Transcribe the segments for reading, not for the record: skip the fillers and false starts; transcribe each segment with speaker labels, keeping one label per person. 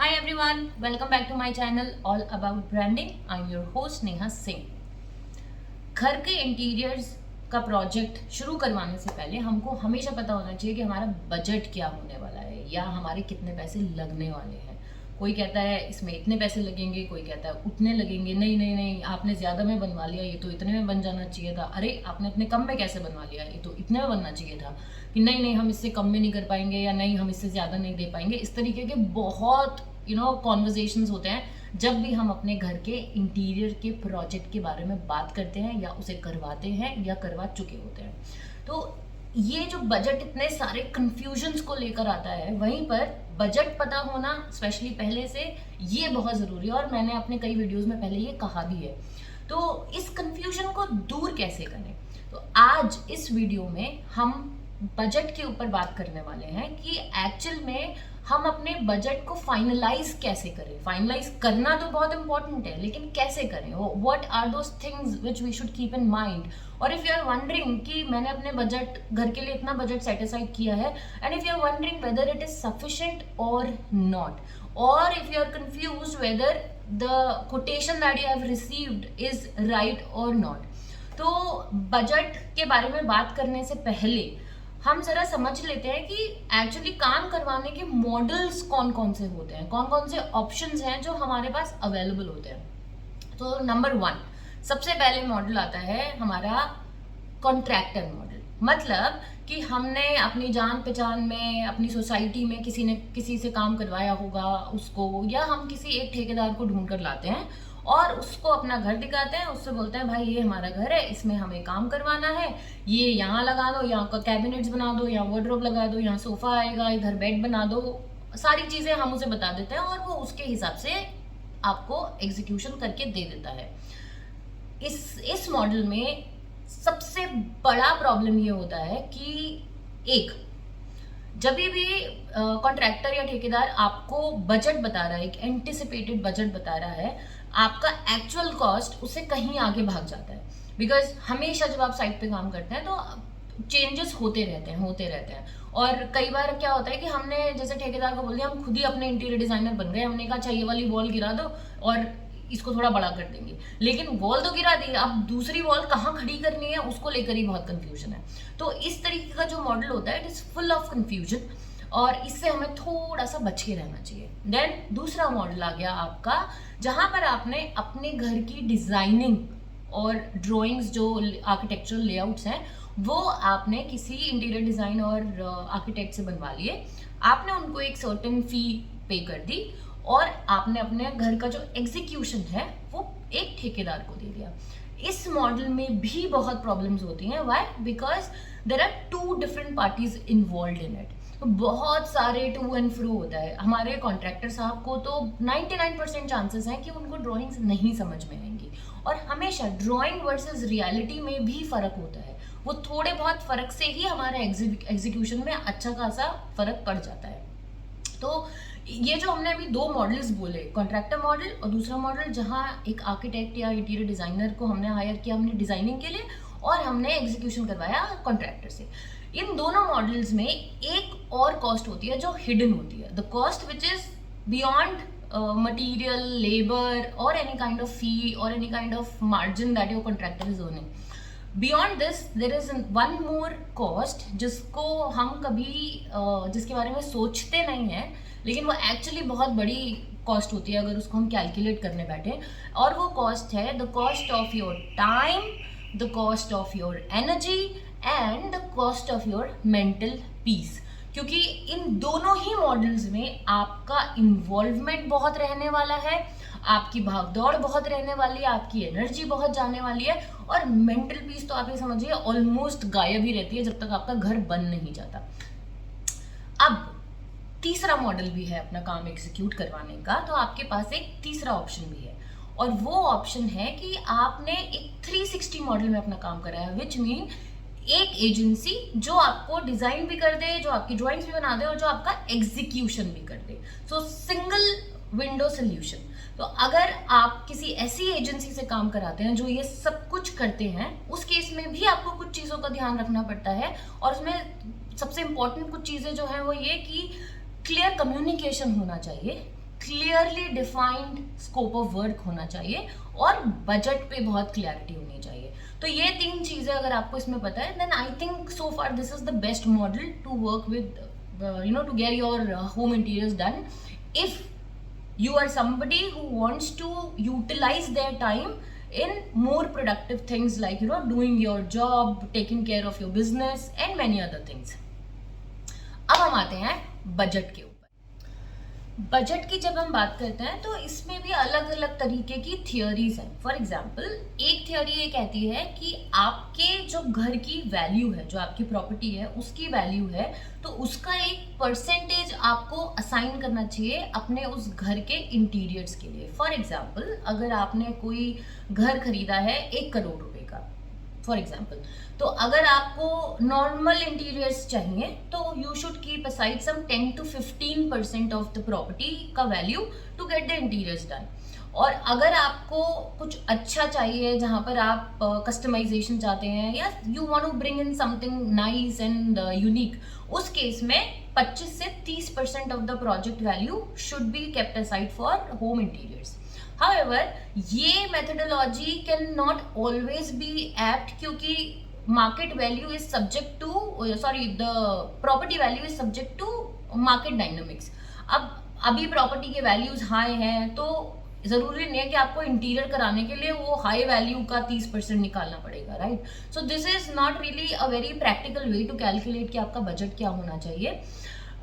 Speaker 1: Hi everyone, welcome back to my channel all about branding. I'm your host Neha Singh. घर के interiors का project शुरू करवाने से पहले हमको हमेशा पता होना चाहिए कि हमारा बजट क्या होने वाला है या हमारे कितने पैसे लगने वाले हैं। कोई कहता है इसमें इतने पैसे लगेंगे, कोई कहता है उतने लगेंगे। नहीं नहीं नहीं, आपने ज़्यादा में बनवा लिया, ये तो इतने में बन जाना चाहिए था। अरे आपने इतने कम में कैसे बनवा लिया, ये तो इतने में बनना चाहिए था। कि नहीं नहीं, हम इससे कम में नहीं कर पाएंगे, या नहीं हम इससे ज़्यादा नहीं दे पाएंगे। इस तरीके के बहुत कॉन्वर्जेशंस होते हैं जब भी हम अपने घर के इंटीरियर के प्रोजेक्ट के बारे में बात करते हैं या उसे करवाते हैं या करवा चुके होते हैं। तो ये जो बजट इतने सारे कंफ्यूजन्स को लेकर आता है, वहीं पर बजट पता होना स्पेशली पहले से ये बहुत ज़रूरी है, और मैंने अपने कई वीडियोस में पहले ये कहा भी है। तो इस कंफ्यूजन को दूर कैसे करें, तो आज इस वीडियो में हम बजट के ऊपर बात करने वाले हैं कि एक्चुअल में हम अपने बजट को फाइनलाइज कैसे करें। फाइनलाइज करना तो बहुत इंपॉर्टेंट है, लेकिन कैसे करें, what are those things which we should keep in mind. और इफ यू आर वंडरिंग कि मैंने अपने बजट घर के लिए इतना बजट सेट असाइड किया है, and if you are wondering whether it is sufficient और नॉट, और if you are confused whether the quotation that you have received is right और नॉट, तो बजट के बारे में बात करने से पहले हम जरा समझ लेते हैं कि एक्चुअली काम करवाने के मॉडल्स कौन कौन से होते हैं, कौन कौन से ऑप्शंस हैं जो हमारे पास अवेलेबल होते हैं। तो नंबर 1 सबसे पहले मॉडल आता है हमारा कॉन्ट्रैक्टर मॉडल। मतलब कि हमने अपनी जान पहचान में, अपनी सोसाइटी में किसी ने किसी से काम करवाया होगा उसको, या हम किसी एक ठेकेदार को ढूंढ कर लाते हैं और उसको अपना घर दिखाते हैं, उससे बोलते हैं भाई ये हमारा घर है, इसमें हमें काम करवाना है, ये यहाँ लगा दो, यहाँ का कैबिनेट्स बना दो, यहाँ वार्डरोब लगा दो, यहाँ सोफा आएगा, इधर बेड बना दो। सारी चीज़ें हम उसे बता देते हैं और वो उसके हिसाब से आपको एग्जीक्यूशन करके दे देता है। इस मॉडल में सबसे बड़ा प्रॉब्लम ये होता है कि एक, जब भी कॉन्ट्रैक्टर या ठेकेदार आपको बजट बता रहा है, एक एंटिसिपेटेड बजट बता रहा है, आपका एक्चुअल कॉस्ट उससे कहीं आगे भाग जाता है। बिकॉज हमेशा जब आप साइट पे काम करते हैं तो चेंजेस होते रहते हैं। और कई बार क्या होता है कि हमने जैसे ठेकेदार को बोल दिया, हम खुद ही अपने इंटीरियर डिजाइनर बन गए, हमने कहा अच्छा ये वाली वॉल गिरा दो और इसको थोड़ा बड़ा कर देंगे, लेकिन वॉल तो गिरा दी, अब दूसरी वॉल कहाँ खड़ी करनी है उसको लेकर ही बहुत कंफ्यूजन है। तो इस तरीके का जो मॉडल होता है it is full of confusion, और इससे हमें थोड़ा सा बच के रहना चाहिए। देन दूसरा मॉडल आ गया आपका, जहां पर आपने अपने घर की डिजाइनिंग और ड्राइंग्स जो आर्किटेक्चरल लेआउट्स हैं वो आपने किसी इंटीरियर डिजाइन और आर्किटेक्ट से बनवा लिए, आपने उनको एक सर्टेन फी पे कर दी और आपने अपने घर का जो एग्जीक्यूशन है वो एक ठेकेदार को दे दिया। इस मॉडल में भी बहुत प्रॉब्लम्स होती हैं। Why? Because there are 2 different parties involve in it. तो बहुत सारे टू एंड फ्रो होता है। हमारे कॉन्ट्रैक्टर साहब को तो 99% चांसेस हैं कि उनको ड्राइंग्स नहीं समझ में आएंगी, और हमेशा ड्राइंग वर्सेस रियलिटी में भी फर्क होता है। वो थोड़े बहुत फर्क से ही हमारे एग्जीक्यूशन में अच्छा खासा फर्क पड़ जाता है। तो ये जो हमने अभी 2 मॉडल्स बोले, कॉन्ट्रैक्टर मॉडल और दूसरा मॉडल जहाँ एक आर्किटेक्ट या इंटीरियर डिजाइनर को हमने हायर किया हमने डिजाइनिंग के लिए और हमने एग्जीक्यूशन करवाया कॉन्ट्रैक्टर से, इन दोनों मॉडल्स में एक और कॉस्ट होती है जो हिडन होती है, the cost which is beyond material, labour और एनी काइंड ऑफ फी और any kind of margin that your contractor is earning. Beyond this there is one more cost जिसको हम कभी जिसके बारे में सोचते नहीं हैं, लेकिन वो एक्चुअली बहुत बड़ी कॉस्ट होती है अगर उसको हम कैलकुलेट करने बैठे, और वो कॉस्ट है the cost of your time, the cost of your energy and the cost of your mental peace. क्योंकि इन दोनों ही मॉडल्स में आपका इन्वॉल्वमेंट बहुत रहने वाला है, आपकी भागदौड़ बहुत रहने वाली है, आपकी एनर्जी बहुत जाने वाली है, और मेंटल पीस तो आप ये समझिए ऑलमोस्ट गायब ही रहती है जब तक आपका घर बन नहीं जाता। अब तीसरा मॉडल भी है अपना काम एग्जीक्यूट करवाने का, तो आपके पास एक तीसरा ऑप्शन भी है, और वो ऑप्शन है कि आपने एक 360 मॉडल में अपना काम कराया, विच मीन एक एजेंसी जो आपको डिजाइन भी कर दे, जो आपकी ड्राइंग्स भी बना दे और जो आपका एग्जीक्यूशन भी कर दे। So single window solution. तो अगर आप किसी ऐसी एजेंसी से काम कराते हैं जो ये सब कुछ करते हैं, उस केस में भी आपको कुछ चीज़ों का ध्यान रखना पड़ता है, और उसमें सबसे इंपॉर्टेंट कुछ चीज़ें जो हैं वो ये कि क्लियर कम्युनिकेशन होना चाहिए, clearly defined scope of work होना चाहिए और बजट पे बहुत क्लैरिटी होनी चाहिए। तो ये 3 चीज़ें अगर आपको इसमें पता है, then I think so far this is the best model to work with, to get your home interiors done. If you are somebody who wants to utilize their time in more productive things like doing your job, taking care of your business and many other things. अब हम आते हैं budget के ऊपर। Budget की जब हम बात करते हैं तो इसमें भी अलग अलग तरीके की थियोरीज हैं। फॉर एग्जाम्पल, एक थियोरी ये कहती है कि आपके जो घर की वैल्यू है, जो आपकी प्रॉपर्टी है उसकी वैल्यू है, तो उसका एक परसेंटेज आपको असाइन करना चाहिए अपने उस घर के इंटीरियर्स के लिए। फॉर एग्जाम्पल, अगर आपने कोई घर खरीदा है 1 करोड़ रुपए का, फॉर एग्जाम्पल, तो अगर आपको नॉर्मल इंटीरियर्स चाहिए तो you should keep aside some 10 to 15% of the property का value to get the interiors done. और अगर आपको कुछ अच्छा चाहिए जहाँ पर आप कस्टमाइजेशन चाहते हैं या you want to bring in something nice and unique, उस केस में 25 से 30% of the project value should be kept aside for home interiors. However, ये methodology can not always be apt क्योंकि market value is subject to, the property value is subject to market dynamics। अब अभी property के values high हैं तो जरूरी नहीं है कि आपको इंटीरियर कराने के लिए वो हाई वैल्यू का 30% निकालना पड़ेगा, right? So this is not really a very practical way to calculate कि आपका बजट क्या होना चाहिए।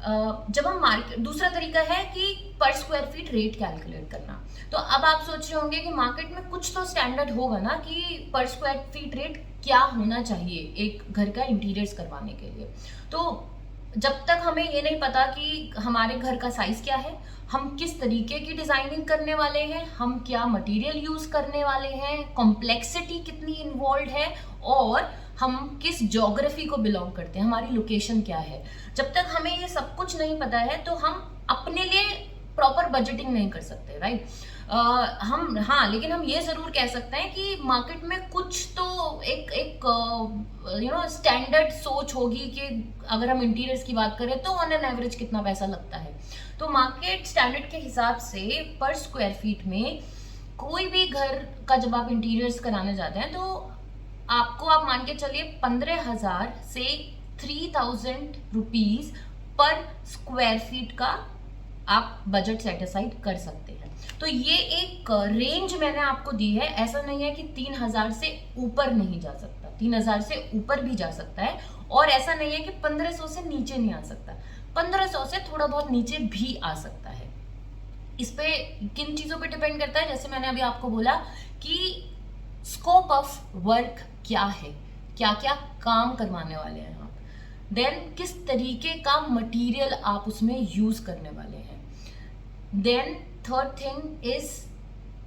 Speaker 1: जब हम मार्केट, दूसरा तरीका है कि पर स्क्वायर फीट रेट कैलकुलेट करना। तो अब आप सोच रहे होंगे कि मार्केट में कुछ तो स्टैंडर्ड होगा ना कि पर स्क्वायर फीट रेट क्या होना चाहिए एक घर का इंटीरियर्स करवाने के लिए। तो जब तक हमें ये नहीं पता कि हमारे घर का साइज क्या है, हम किस तरीके की डिजाइनिंग करने वाले हैं, हम क्या मटेरियल यूज करने वाले हैं, कॉम्प्लेक्सिटी कितनी इन्वॉल्व है और हम किस ज्योग्राफी को बिलोंग करते हैं, हमारी लोकेशन क्या है, जब तक हमें ये सब कुछ नहीं पता है तो हम अपने लिए प्रॉपर बजटिंग नहीं कर सकते, राइट? लेकिन हम ये जरूर कह सकते हैं कि मार्केट में कुछ तो एक स्टैंडर्ड सोच होगी कि अगर हम इंटीरियर्स की बात करें तो ऑन एन एवरेज कितना पैसा लगता है। तो मार्केट स्टैंडर्ड के हिसाब से पर स्क्वायर फीट में कोई भी घर का जब आप इंटीरियर्स कराने जाते हैं तो आपको, आप मान के चलिए 15,000 से 3,000 रुपीज पर स्क्वायर फीट का आप बजट सेट असाइड कर सकते हैं। तो ये एक रेंज मैंने आपको दी है, ऐसा नहीं है कि 3,000 से ऊपर नहीं जा सकता, 3,000 से ऊपर भी जा सकता है, और ऐसा नहीं है कि 1,500 से नीचे नहीं आ सकता, 1,500 से थोड़ा बहुत नीचे भी आ सकता है। इस पे किन चीजों पे डिपेंड करता है, जैसे मैंने अभी आपको बोला कि स्कोप ऑफ वर्क क्या है, क्या क्या काम करवाने वाले हैं आप, देन किस तरीके का मटेरियल आप उसमें यूज करने वाले हैं, then third thing is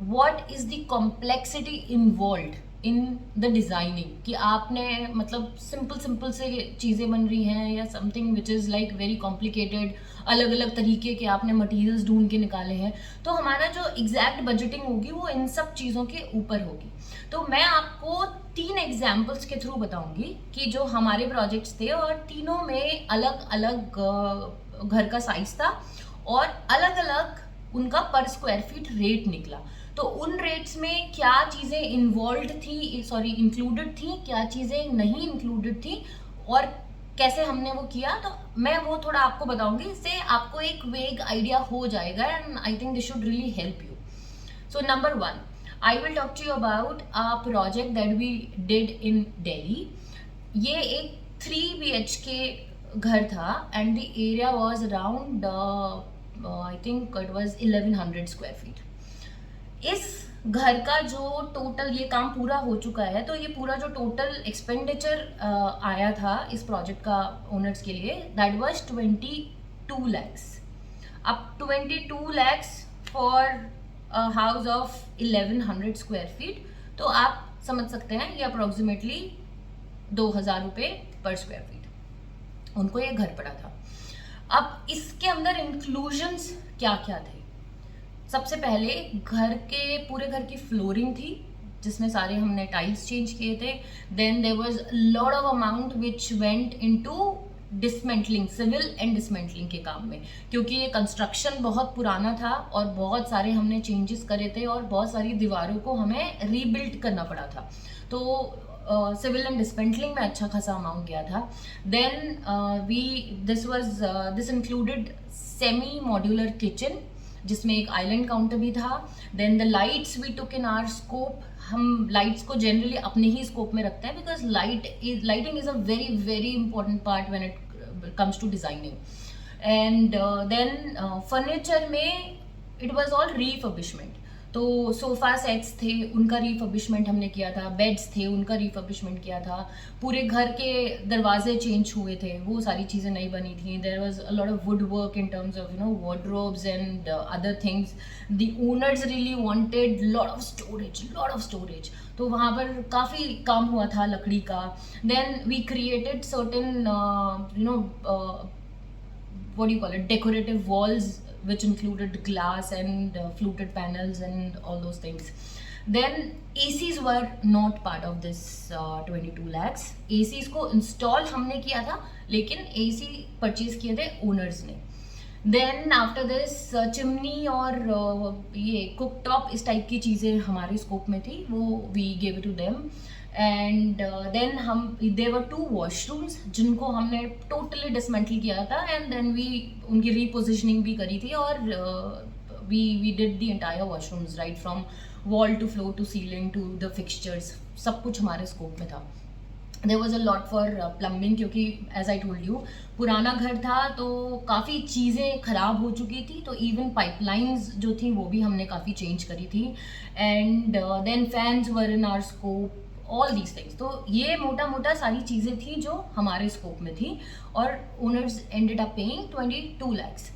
Speaker 1: what is the complexity involved in the designing, कि आपने मतलब सिंपल से चीज़ें बन रही हैं या something which is like very complicated, अलग अलग तरीके के आपने मटेरियल्स ढूंढ के निकाले हैं। तो हमारा जो एग्जैक्ट बजटिंग होगी वो इन सब चीज़ों के ऊपर होगी। तो मैं आपको 3 एग्जाम्पल्स के थ्रू बताऊंगी कि जो हमारे प्रोजेक्ट्स थे और तीनों में अलग अलग घर का साइज था और अलग अलग उनका पर स्क्वायर फीट रेट निकला। तो उन रेट्स में क्या चीज़ें इंक्लूडेड थी, क्या चीज़ें नहीं इंक्लूडेड थी और कैसे हमने वो किया, तो मैं वो थोड़ा आपको बताऊंगी, इससे आपको एक वेग आइडिया हो जाएगा and I think this should really help you. So number 1, I will talk to you about a project that we did in Delhi. ये एक 3 BHK घर था and the area was around I think it was 1100 square feet. इस घर का जो total, ये काम पूरा हो चुका है, तो ये पूरा जो टोटल एक्सपेंडिचर आया था इस प्रोजेक्ट का ओनर्स के लिए, दैट वाज 22 lakhs। अब 22 lakhs for a house of 1100 square feet, तो आप समझ सकते हैं ये अप्रोक्सीमेटली 2,000 रुपये पर स्क्वायर फीट उनको ये घर पड़ा था। अब इसके अंदर इंक्लूजन्स क्या क्या थे? सबसे पहले पूरे घर की फ्लोरिंग थी जिसमें सारे हमने टाइल्स चेंज किए थे। Then there was lot of amount which went into dismantling, civil and dismantling के काम में, क्योंकि ये कंस्ट्रक्शन बहुत पुराना था और बहुत सारे हमने चेंजेस करे थे और बहुत सारी दीवारों को हमें रीबिल्ड करना पड़ा था। तो सिविल एंड डिसमेंटलिंग में अच्छा खासा अमाउंट गया था। Then this included semi modular kitchen जिसमें एक आइलैंड काउंटर भी था। Then the lights we took in our scope. हम लाइट्स को जनरली अपने ही स्कोप में रखते हैं because lighting is a very very important part when it comes to designing. And then furniture में इट वाज ऑल रीफर्बिशमेंट। तो sofa sets थे, उनका रिफर्बिशमेंट हमने किया था, बेड्स थे, उनका रिफर्बिशमेंट किया था, पूरे घर के दरवाजे चेंज हुए थे, वो सारी चीज़ें नई बनी थी। There was a lot of wood work in terms of wardrobes and other things. The owners really wanted lot of storage, तो वहाँ पर काफ़ी काम हुआ था लकड़ी का। Then we created certain what do you call it, decorative walls which included glass and fluted panels and all those things. Then ACs were not part of this 22 lakhs. ACs को install हमने किया था, लेकिन AC purchase किए थे owners ने। Then after this chimney और ये कुक टॉप इस टाइप की चीज़ें हमारे स्कोप में थी, वो we gave to them. And then हम देयर वर 2 वॉशरूम्स जिनको हमने टोटली डिसमेंटल किया था एंड देन वी उनकी रीपोजिशनिंग भी करी थी और we did the entire washrooms right from wall to floor to ceiling to the fixtures, सब कुछ हमारे स्कोप में था। There was a lot for plumbing, क्योंकि एज आई टोल्ड यू पुराना घर था तो काफ़ी चीज़ें ख़राब हो चुकी थी, तो इवन पाइपलाइंस जो थी वो भी हमने काफ़ी चेंज करी थी। And then fans were in our scope, all these things. तो ये मोटा मोटा सारी चीज़ें थी जो हमारे स्कोप में थी और owners ended up paying 22 lakhs।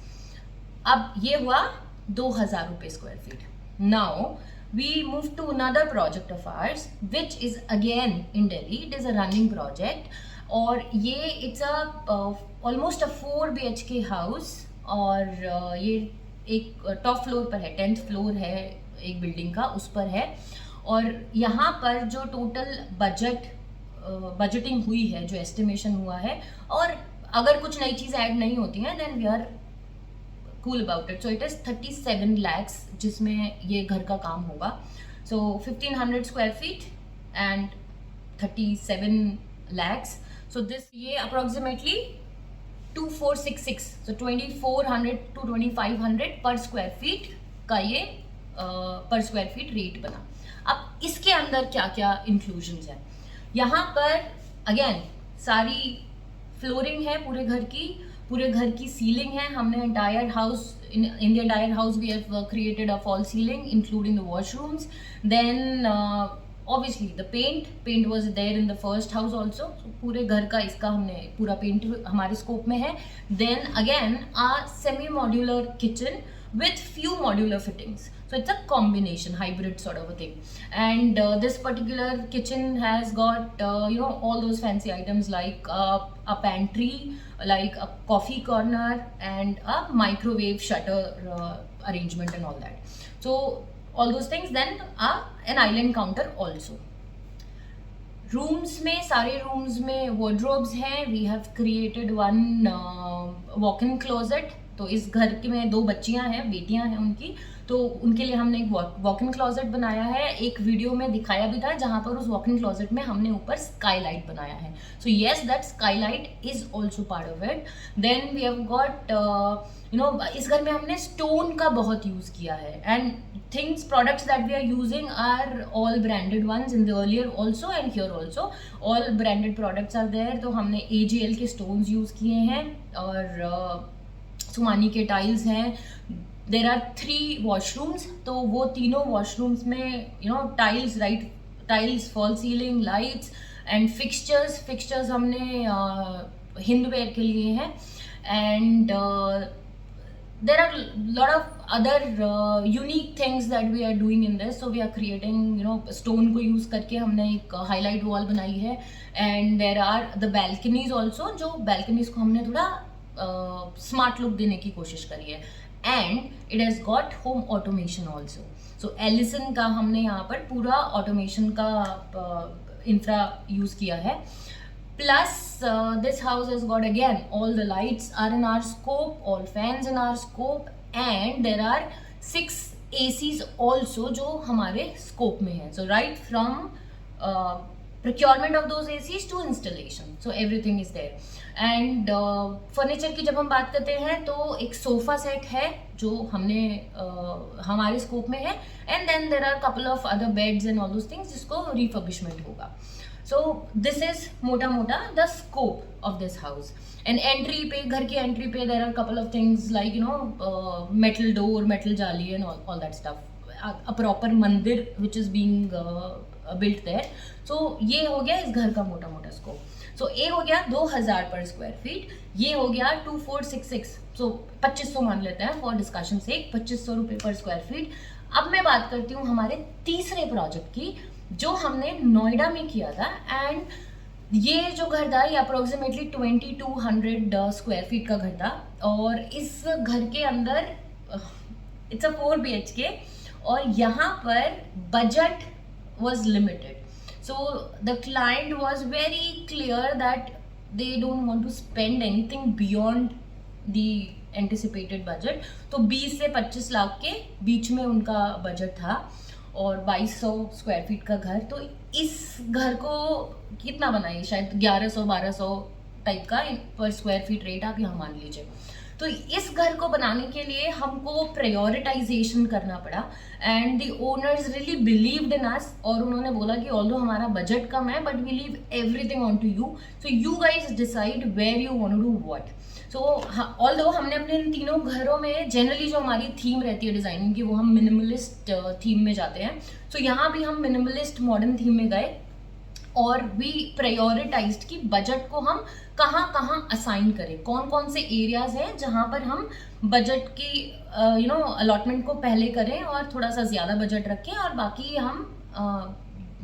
Speaker 1: अब ये हुआ 2000 रुपये square feet. Now we moved to another project of ours which is again in Delhi. It is a running project और ये it's a almost a 4 BHK house और ये एक top floor पर है, 10th फ्लोर है एक बिल्डिंग का, उस पर है। और यहाँ पर जो टोटल बजटिंग हुई है, जो एस्टिमेशन हुआ है, और अगर कुछ नई चीज़ ऐड नहीं होती हैं then we are cool about it. So it is 37 lakhs जिसमें ये घर का काम होगा। So 1500 square feet and 37 lakhs. So this ये approximately 2466, so 2400 to 2500 per square feet का ये per square feet रेट बना। अब इसके अंदर क्या क्या इंक्लूजन्स हैं? यहाँ पर अगेन सारी फ्लोरिंग है पूरे घर की सीलिंग है। हमने entire house in the entire house we have created a fall ceiling including the washrooms. Then obviously the paint was there in the first house also. पूरे घर का इसका हमने पूरा पेंट हमारे स्कोप में है। Then again a semi modular kitchen with few modular fittings, so it's a combination hybrid sort of a thing. And this particular kitchen has got all those fancy items like a pantry, like a coffee corner and a microwave shutter arrangement and all that, so all those things. Then an island counter also. Rooms में, सारे rooms में wardrobes हैं। We have created one walk in closet. तो इस घर के में 2 बच्चियां हैं, बेटियां हैं उनकी, तो उनके लिए हमने एक वॉक इन क्लोजेट बनाया है। एक वीडियो में दिखाया भी था जहाँ पर उस वॉक इन क्लोजेट में हमने ऊपर स्काईलाइट बनाया है। So yes, that skylight is also part of it. Then we have got इस घर में हमने स्टोन का बहुत यूज़ किया है। And products that we are using are all branded ones in the earlier also and here also all branded products are there। तो हमने AGL के stones यूज़ किए हैं और सुमानी के टाइल्स हैं। देर आर 3 वॉशरूम्स, तो वो तीनों वॉशरूम्स में tiles, fall ceiling, lights and fixtures हमने हिंदवेयर के लिए हैं। And there are lot of other unique things that we are doing in this, so we are creating stone को use करके हमने एक highlight wall बनाई है। and there are the balconies also, जो balconies को हमने थोड़ा स्मार्ट लुक देने की कोशिश करी है। And it has got home automation also. So एलिसन का हमने यहाँ पर पूरा ऑटोमेशन का इंफ्रा यूज़ किया है। Plus, this house has got again all the lights are in our scope, all fans in our scope, and there are 6 ACs also जो हमारे scope में है. So right from procurement of those ACs to installation, so everything is there. And furniture की जब हम बात करते हैं तो एक sofa set है जो हमने हमारे scope में है, and then there are couple of other beds and all those things जिसको refurbishment होगा. So this is मोटा मोटा the scope of this house. And entry पे, घर की entry पे there are couple of things like metal door, metal जाली and all that stuff. A proper मंदिर which is being built there. So ये हो गया इस घर का मोटा मोटा scope. So ये हो गया 2000 पर स्क्वायर फीट, ये हो गया 2466, so 2500 मान लेते हैं फॉर डिस्कशन से, 2500 रुपये पर स्क्वायर फीट. अब मैं बात करती हूँ हमारे तीसरे प्रोजेक्ट की जो हमने नोएडा में किया था. एंड ये जो घर था ये अप्रोक्सीमेटली 2200 स्क्वायर फीट का घर था. और इस घर के अंदर इट्स अ 4 BHK और यहाँ पर budget was limited. So the client was very clear that they don't want to spend anything beyond the anticipated budget. तो 20 से 25 लाख के बीच में उनका बजट था और 2200 स्क्वायर फीट का घर. तो इस घर को कितना बनाइए, शायद 1100-1200 टाइप का पर स्क्वायर फीट रेट आप यहाँ मान लीजिए. तो इस घर को बनाने के लिए हमको प्रायोरिटाइजेशन करना पड़ा. And the owners really believed in us और उन्होंने बोला कि ऑल्दो हमारा बजट कम है but we leave everything on to you, so you guys decide where you want to do what. So although हमने अपने इन तीनों घरों में जनरली जो हमारी थीम रहती है डिज़ाइनिंग की वो हम मिनिमलिस्ट थीम में जाते हैं. सो यहाँ भी हम मिनिमलिस्ट मॉडर्न थीम में गए और वी प्रायोरिटाइज्ड कि बजट को हम कहाँ कहाँ असाइन करें, कौन कौन से एरियाज हैं जहाँ पर हम बजट की अलॉटमेंट को पहले करें और थोड़ा सा ज़्यादा बजट रखें और बाकी हम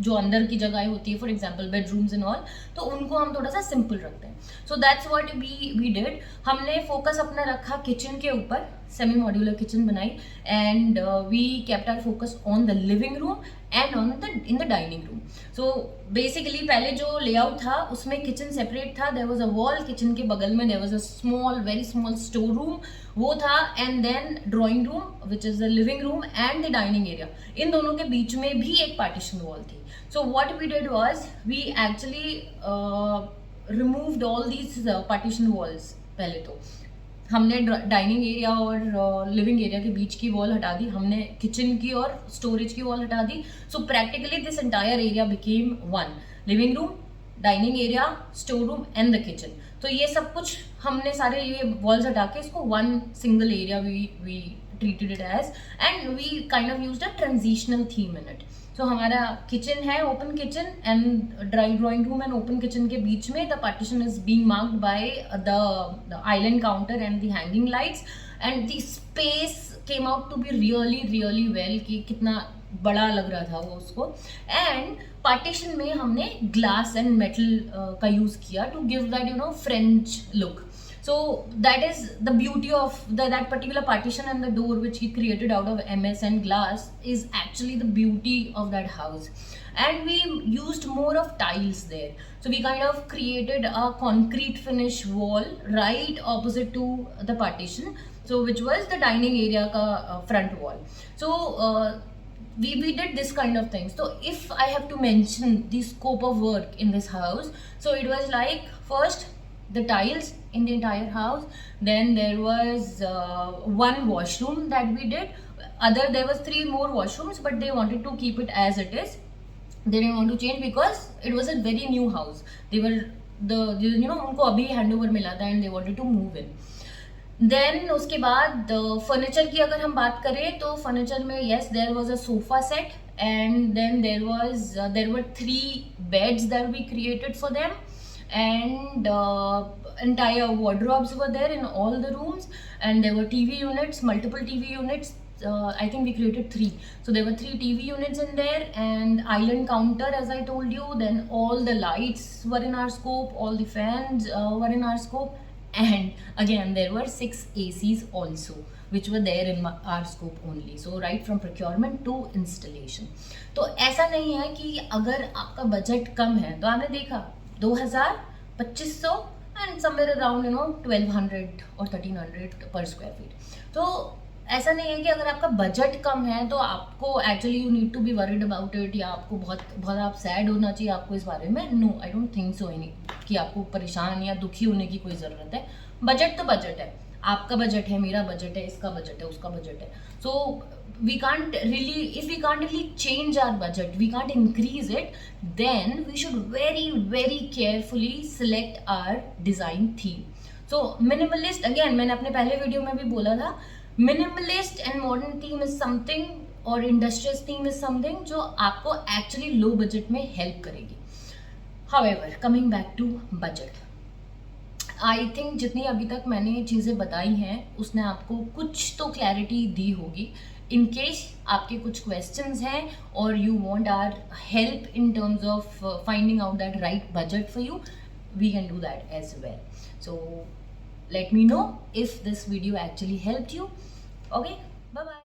Speaker 1: जो अंदर की जगह होती है for example bedrooms and all, तो उनको हम थोड़ा सा सिंपल रखते हैं. So that's what we did. हमने फोकस अपना रखा किचन के ऊपर, सेमी मॉड्यूलर किचन बनाई. And we kept our focus on the living room and on in the dining room. So basically पहले जो लेआउट था उसमें किचन सेपरेट था, there was a wall, kitchen के बगल में there was a small very small store room वो था, and then drawing room which is the living room and the dining area. इन दोनों के बीच में भी एक पार्टीशन वॉल थी. So what we did was we actually removed all these partition walls. पहले तो हमने डाइनिंग एरिया और लिविंग एरिया के बीच की वॉल हटा दी, हमने किचन की और स्टोरेज की वॉल हटा दी. So practically this entire area became one, living room, dining area, store room and the kitchen. तो ये सब कुछ हमने सारे ये वॉल्स हटा के इसको one single area we treated it as, and we kind of used a transitional theme in it. तो हमारा किचन है open kitchen and drawing room and open kitchen के बीच में the partition is being marked by the island counter and the hanging lights. And the space came out to be really well कि कितना बड़ा लग रहा था वो उसको. एंड पार्टीशन में हमने ग्लास एंड मेटल का यूज़ किया to give that French look. So that is the beauty of that particular partition, and the door which he created out of MS and glass is actually the beauty of that house. And we used more of tiles there. So we kind of created a concrete finish wall right opposite to the partition, so which was the dining area ka front wall. So we did this kind of things. So if I have to mention the scope of work in this house, so it was like first the tiles in the entire house, then there was one washroom that we did. There was 3 more washrooms, but they wanted to keep it as it is. They didn't want to change because it was a very new house. They were उनको अभी handover मिला था and they wanted to move in. Then उसके बाद furniture की अगर हम बात करें तो फर्नीचर में yes there was a sofa set, and then there were 3 beds that we created for them, and entire wardrobes were there in all the rooms, and there were TV units, multiple TV units. I think we created 3. So there were 3 TV units in there, and island counter as I told you. Then all the lights were in our scope, all the fans were in our scope, and again there were 6 ACs also which were there in our scope only. So right from procurement to installation. तो ऐसा नहीं है कि अगर आपका budget कम है तो आपने देखा 2000 2500 एंड समवेयर अराउंड 1200 और 1300 पर स्क्वायर फीट। तो ऐसा नहीं है कि अगर आपका बजट कम है तो आपको actually you need to be worried about it, या आपको बहुत बहुत आप सैड होना चाहिए आपको इस बारे में। No, I don't think so any कि आपको परेशान या दुखी होने की कोई ज़रूरत है। बजट तो बजट है, आपका बजट है, मेरा बजट है, इसका बजट है, उसका बजट है। सो we can't really change our budget, we can't increase it, then we should very carefully select our design theme. So minimalist, again मैंने अपने पहले वीडियो में भी बोला था, minimalist and modern theme is something और industrious theme is something जो आपको actually low budget में help करेगी। However, coming back to budget, I think जितनी अभी तक मैंने चीज़ें बताई हैं उसने आपको कुछ तो क्लैरिटी दी होगी। इन केस आपके कुछ क्वेश्चंस हैं और you want our help in terms of finding out that right budget for you, we can do that as well. So let me know if this video actually helped you. Okay, bye bye.